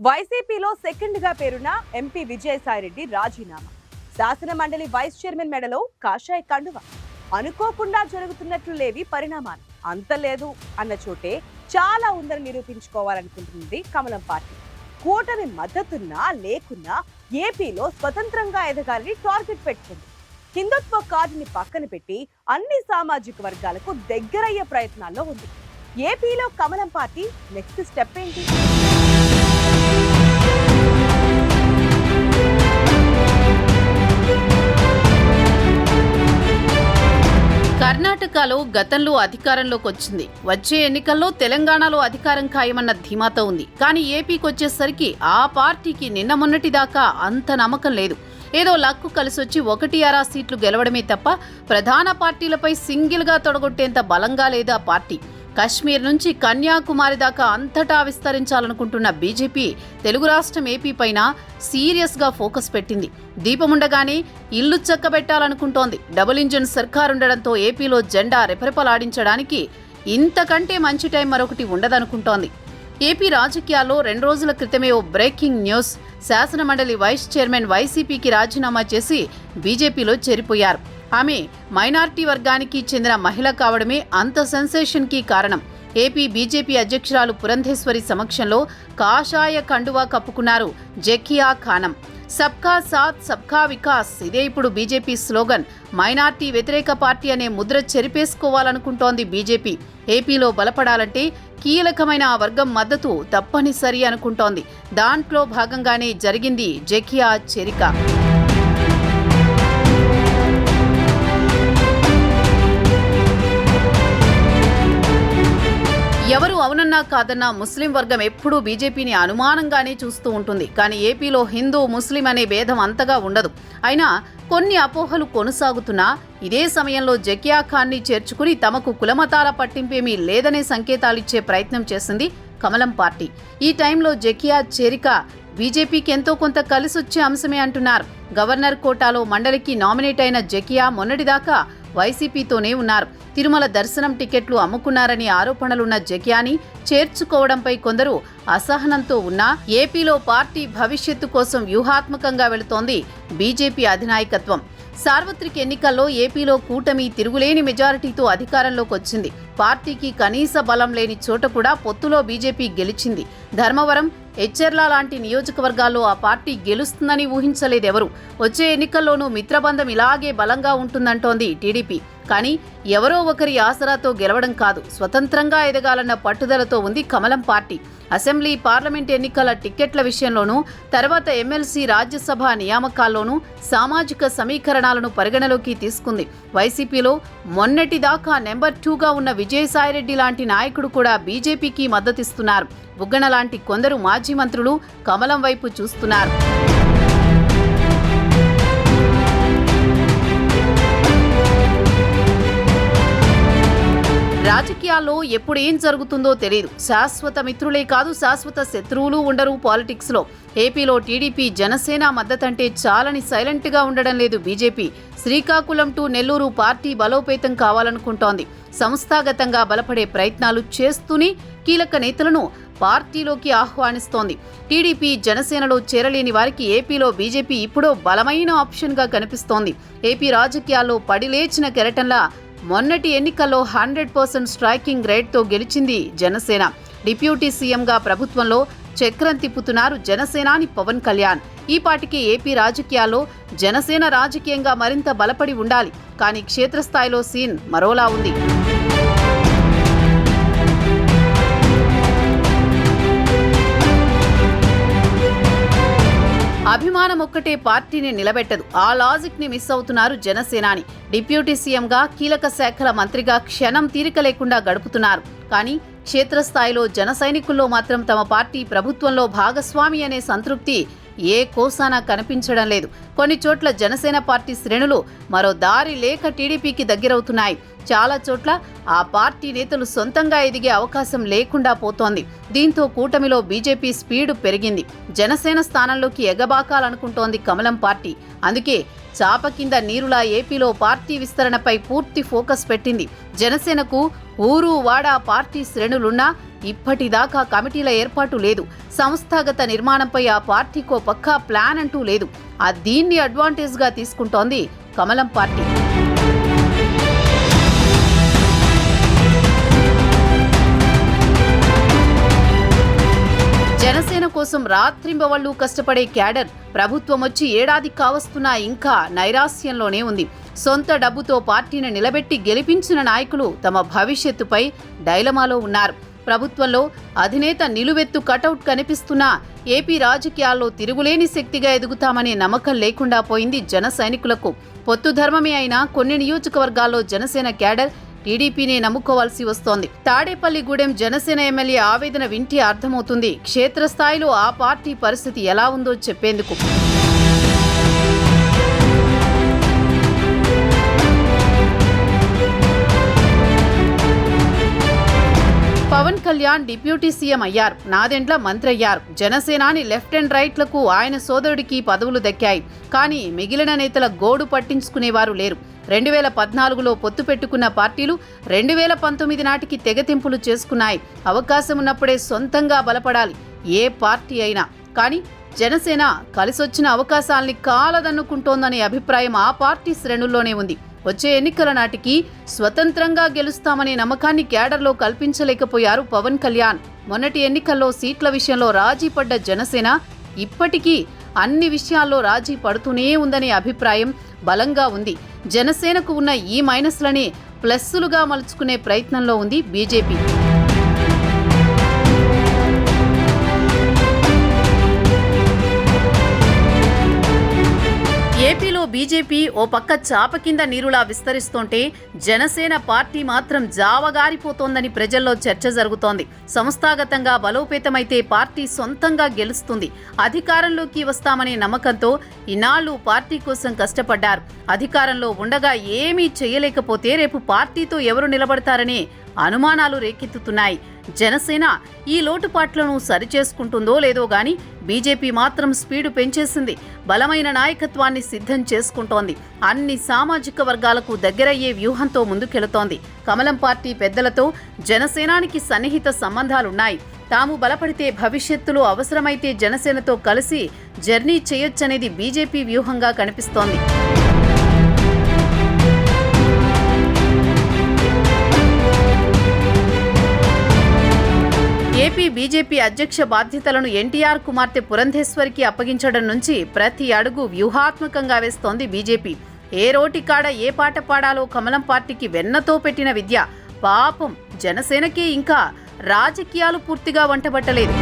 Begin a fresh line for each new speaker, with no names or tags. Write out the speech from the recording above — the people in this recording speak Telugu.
వైసీపీలో సెకండ్ గా పేరున్న ఎంపీ విజయసాయిరెడ్డి రాజీనామా. శాసన మండలి వైస్ చైర్మన్ మెడలో కాషాయ కండువ. అనుకోకుండా జరుగుతున్నట్లు లేవి పరిణామాలు. అంత లేదు అన్న చోటే చాలా ఉందని నిరూపించుకోవాలనుకుంటుంది కమలం పార్టీ. కూటమి మద్దతున్నా లేకున్నా ఏపీలో స్వతంత్రంగా ఎదగాలని టార్గెట్ పెట్టుకుంది. హిందుత్వ కార్డుని పక్కన పెట్టి అన్ని సామాజిక వర్గాలకు దగ్గరయ్యే ప్రయత్నాల్లో ఉంది. ఏపీలో కమలం పార్టీ నెక్స్ట్ స్టెప్ ఏంటి?
కర్ణాటకలో గతంలో అధికారంలోకి వచ్చింది. వచ్చే ఎన్నికల్లో తెలంగాణలో అధికారం ఖాయమన్న ధీమాతో ఉంది. కానీ ఏపీకి వచ్చేసరికి ఆ పార్టీకి నిన్న మొన్నటిదాకా అంత నమ్మకం లేదు. ఏదో లక్కు కలిసొచ్చి 1-6 సీట్లు గెలవడమే తప్ప ప్రధాన పార్టీలపై సింగిల్గా తొడగొట్టేంత బలంగా లేదు ఆ పార్టీ. కశ్మీర్ నుంచి కన్యాకుమారి దాకా అంతటా విస్తరించాలనుకుంటున్న బీజేపీ తెలుగు రాష్ట్రం ఏపీ పైన సీరియస్గా ఫోకస్ పెట్టింది. దీపముండగానే ఇల్లు చక్కబెట్టాలనుకుంటోంది. డబుల్ ఇంజిన్ సర్కారుండడంతో ఏపీలో జెండా రెపరెపలాడించడానికి ఇంతకంటే మంచి టైం మరొకటి ఉండదనుకుంటోంది. ఏపీ రాజకీయాల్లో 2 రోజుల క్రితమే ఓ బ్రేకింగ్ న్యూస్. శాసనమండలి వైస్ చైర్మన్ వైసీపీకి రాజీనామా చేసి బీజేపీలో చేరిపోయారు. ఆమె మైనార్టీ వర్గానికి చెందిన మహిళ కావడమే అంత సెన్సేషన్కి కారణం. ఏపీ బీజేపీ అధ్యక్షురాలు పురంధేశ్వరి సమక్షంలో కాషాయ కండువా కప్పుకున్నారు జకియా ఖానం. సబ్కా సాత్ సబ్కా వికాస్, ఇదే ఇప్పుడు బీజేపీ స్లోగన్. మైనార్టీ వ్యతిరేక పార్టీ అనే ముద్ర చెరిపేసుకోవాలనుకుంటోంది బీజేపీ. ఏపీలో బలపడాలంటే కీలకమైన ఆ వర్గం మద్దతు తప్పనిసరి అనుకుంటోంది. దాంట్లో భాగంగానే జరిగింది జకియా చేరిక. ఎవరు అవునన్నా కాదన్నా ముస్లిం వర్గం ఎప్పుడూ బీజేపీని అనుమానంగానే చూస్తూ ఉంటుంది. కానీ ఏపీలో హిందూ ముస్లిం అనే భేదం అంతగా ఉండదు. అయినా కొన్ని అపోహలు కొనసాగుతున్నా ఇదే సమయంలో జకియా ఖాన్ని చేర్చుకుని తమకు కులమతాల పట్టింపేమీ లేదనే సంకేతాలిచ్చే ప్రయత్నం చేసింది కమలం పార్టీ. ఈ టైంలో జకియా చేరిక బీజేపీకి ఎంతో కొంత కలిసొచ్చే అంశమే అంటున్నారు. గవర్నర్ కోటాలో మండలికి నామినేట్ అయిన జకియా మొన్నటిదాకా వైసీపీతోనే ఉన్నారు. తిరుమల దర్శనం టికెట్లు అమ్ముకున్నారని ఆరోపణలున్న జకియాని చేర్చుకోవడంపై కొందరు అసహనంతో ఉన్నా ఏపీలో పార్టీ భవిష్యత్తు కోసం వ్యూహాత్మకంగా వెళుతోంది బీజేపీ అధినాయకత్వం. సార్వత్రిక ఎన్నికల్లో ఏపీలో కూటమి తిరుగులేని మెజారిటీతో అధికారంలోకి వచ్చింది. పార్టీకి కనీస బలం లేని చోట కూడా పొత్తులో బీజేపీ గెలిచింది. ధర్మవరం, ఎచ్చెర్ల లాంటి నియోజకవర్గాల్లో ఆ పార్టీ గెలుస్తుందని ఊహించలేదెవరు. వచ్చే ఎన్నికల్లోనూ మిత్రబంధం ఇలాగే బలంగా ఉంటుందంటోంది టీడీపీ. కానీ ఎవరో ఒకరి ఆసరాతో గెలవడం కాదు, స్వతంత్రంగా ఎదగాలన్న పట్టుదలతో ఉంది కమలం పార్టీ. అసెంబ్లీ, పార్లమెంట్ ఎన్నికల టిక్కెట్ల విషయంలోనూ, తర్వాత ఎమ్మెల్సీ, రాజ్యసభ నియామకాల్లోనూ సామాజిక సమీకరణాలను పరిగణలోకి తీసుకుంది. వైసీపీలో మొన్నటిదాకా నెంబర్ 2గా ఉన్న విజయసాయిరెడ్డి లాంటి నాయకుడు కూడా బీజేపీకి మద్దతిస్తున్నారు. బుగ్గన లాంటి కొందరు మాజీ మంత్రులు కమలం వైపు చూస్తున్నారు. రాజకీయాల్లో ఎప్పుడు ఏం జరుగుతుందో తెలియదు. శాశ్వత మిత్రులే కాదు, శాశ్వత శత్రువులు ఉండరు పాలిటిక్స్లో. ఏపీలో టీడీపీ, జనసేన మద్దతంటే చాలని సైలెంట్గా ఉండడం లేదు BJP. Srikakulam to Nellore party బలోపేతం కావాలనుకుంటోంది. సంస్థాగతంగా బలపడే ప్రయత్నాలు చేస్తూనే కీలక నేతలను పార్టీలోకి ఆహ్వానిస్తోంది. టీడీపీ, జనసేనలో చేరలేని వారికి ఏపీలో బీజేపీ ఇప్పుడు బలమైన ఆప్షన్గా కనిపిస్తోంది. ఏపీ రాజకీయాల్లో పడిలేచిన కెరటంలా మొన్నటి ఎన్నికల్లో 100% స్ట్రైకింగ్ రేట్తో గెలిచింది జనసేన. డిప్యూటీ సీఎంగా ప్రభుత్వంలో చక్రం తిప్పుతున్నారు జనసేనాని పవన్ కళ్యాణ్. ఈ పాటికి ఏపీ రాజకీయాల్లో జనసేన రాజకీయంగా మరింత బలపడి ఉండాలి. కానీ క్షేత్రస్థాయిలో సీన్ మరోలా ఉంది. అభిమానం ఒక్కటే పార్టీని నిలబెట్టదు. ఆ లాజిక్ ని మిస్ అవుతున్నారు జనసేనాని. డిప్యూటీ సీఎంగా, కీలక శాఖల మంత్రిగా క్షణం తీరిక లేకుండా గడుపుతున్నారు. కానీ క్షేత్రస్థాయిలో జన సైనికుల్లో మాత్రం తమ పార్టీ ప్రభుత్వంలో భాగస్వామి అనే సంతృప్తి ఏ కోసానా కనిపించడం లేదు. కొన్ని చోట్ల జనసేన పార్టీ శ్రేణులు మరో దారి లేక టీడీపీకి దగ్గరవుతున్నాయి. చాలా చోట్ల ఆ పార్టీ నేతలు సొంతంగా ఎదిగే అవకాశం లేకుండా పోతోంది. దీంతో కూటమిలో బీజేపీ స్పీడు పెరిగింది. జనసేన స్థానంలోకి ఎగబాకాలనుకుంటోంది కమలం పార్టీ. అందుకే చాప కింద నీరులా ఏపీలో పార్టీ విస్తరణపై పూర్తి ఫోకస్ పెట్టింది. జనసేనకు ఊరు వాడ పార్టీ శ్రేణులున్నా ఇప్పటిదాకా కమిటీల ఏర్పాటు లేదు. సంస్థాగత నిర్మాణంపై ఆ పార్టీకో పక్కా ప్లాన్ అంటూ లేదు. దీన్ని అడ్వాంటేజ్గా తీసుకుంటోంది కమలం పార్టీ. జనసేన కోసం రాత్రింబవళ్లు కష్టపడే క్యాడర్ ప్రభుత్వం వచ్చి ఏడాది కావస్తున్నా ఇంకా నైరాస్యంలోనే ఉంది. సొంత డబ్బుతో పార్టీని నిలబెట్టి గెలిపించిన నాయకులు తమ భవిష్యత్తుపై డైలమాలో ఉన్నారు. ప్రభుత్వంలో అధినేత నిలువెత్తు కటౌట్ కనిపిస్తున్నా ఏపీ రాజకీయాల్లో తిరుగులేని శక్తిగా ఎదుగుతామనే నమ్మకం లేకుండా పోయింది జన సైనికులకు. పొత్తు ధర్మమే అయినా కొన్ని నియోజకవర్గాల్లో జనసేన క్యాడర్ టీడీపీనే నమ్ముకోవాల్సి వస్తోంది. తాడేపల్లిగూడెం జనసేన ఎమ్మెల్యే ఆవేదన వింటే అర్థమవుతుంది క్షేత్రస్థాయిలో ఆ పార్టీ పరిస్థితి ఎలా ఉందో చెప్పేందుకు. పవన్ కళ్యాణ్ డిప్యూటీ సీఎం అయ్యారు, నాదెండ్ల మంత్రి అయ్యారు. జనసేనాని లెఫ్ట్ అండ్ రైట్లకు ఆయన సోదరుడికి పదవులు దక్కాయి. కానీ మిగిలిన నేతల గోడు పట్టించుకునేవారు లేరు. 2014లో పొత్తు పెట్టుకున్న పార్టీలు 2019 నాటికి తెగతింపులు చేసుకున్నాయి. అవకాశం ఉన్నప్పుడే సొంతంగా బలపడాలి ఏ పార్టీ అయినా. కానీ జనసేన కలిసొచ్చిన అవకాశాల్ని కాలదన్నుకుంటోందనే అభిప్రాయం ఆ పార్టీ శ్రేణుల్లోనే ఉంది. వచ్చే ఎన్నికల నాటికి స్వతంత్రంగా గెలుస్తామనే నమ్మకాన్ని క్యాడర్లో కల్పించలేకపోయారు పవన్ కళ్యాణ్. మొన్నటి ఎన్నికల్లో సీట్ల విషయంలో రాజీ పడ్డ జనసేన ఇప్పటికీ అన్ని విషయాల్లో రాజీ పడుతూనే ఉందనే అభిప్రాయం బలంగా ఉంది. జనసేనకు ఉన్న ఈ మైనస్లని ప్లస్సులుగా మలుచుకునే ప్రయత్నంలో ఉంది బీజేపీ. ఏపీలో బీజేపీ ఓ పక్క చాప కింద నీరులా విస్తరిస్తుంటే జనసేన పార్టీ మాత్రం జావగారిపోతోందని ప్రజల్లో చర్చ జరుగుతోంది. సంస్థాగతంగా బలోపేతమైతే పార్టీ సొంతంగా గెలుస్తుంది. అధికారంలోకి వస్తామనే నమ్మకంతో ఇన్నాళ్లు పార్టీ కోసం కష్టపడ్డారు. అధికారంలో ఉండగా ఏమీ చేయలేకపోతే రేపు పార్టీతో ఎవరు నిలబడతారనే అనుమానాలు రేకెత్తుతున్నాయి. జనసేన ఈ లోటుపాట్లను సరిచేసుకుంటుందో లేదో గాని బీజేపీ మాత్రం స్పీడు పెంచేసింది. బలమైన నాయకత్వాన్ని సిద్ధం చేసుకుంటోంది. అన్ని సామాజిక వర్గాలకు దగ్గరయ్యే వ్యూహంతో ముందుకెళుతోంది. కమలం పార్టీ పెద్దలతో జనసేనానికి సన్నిహిత సంబంధాలున్నాయి. తాము బలపడితే భవిష్యత్తులో అవసరమైతే జనసేనతో కలిసి జర్నీ చేయొచ్చనేది బీజేపీ వ్యూహంగా కనిపిస్తోంది. ఏపీ బీజేపీ అధ్యక్ష బాధ్యతలను ఎన్టీఆర్ కుమార్తె పురంధేశ్వరికి అప్పగించడం నుంచి ప్రతి అడుగు వ్యూహాత్మకంగా వేస్తోంది బీజేపీ. ఏ రోటికాడ ఏ పాట పాడాలో కమలం పార్టీకి వెన్నతో పెట్టిన విద్య. పాపం జనసేనకే ఇంకా రాజకీయాలు పూర్తిగా వంటబట్టలేదు.